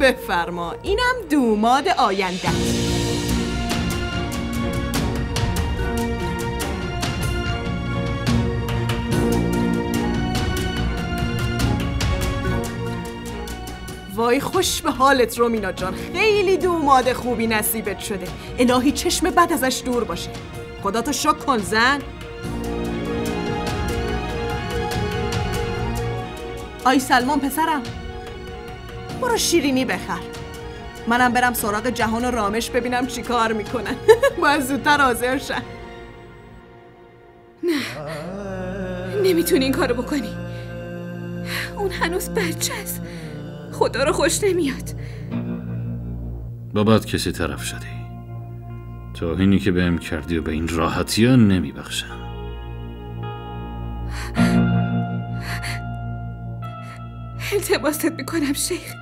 بفرما، اینم دوماد آینده. وای خوش به حالت رومینا جان، خیلی دوماد خوبی نصیبت شده. الهی چشم بد ازش دور باشه. خدا تو شکر کن زن. آی سلمان پسرم، برو شیرینی بخر، منم برم سراغ جهان و رامش ببینم چی کار میکنن. باید زودتر حاضر شن. نه، نمیتونی این کارو بکنی. اون هنوز بچه است، خدا رو خوش نمیاد. با بد کسی طرف شدی. توهینی که بهم کردی و به این راحتی ها نمیبخشم. التماست میکنم شیخ،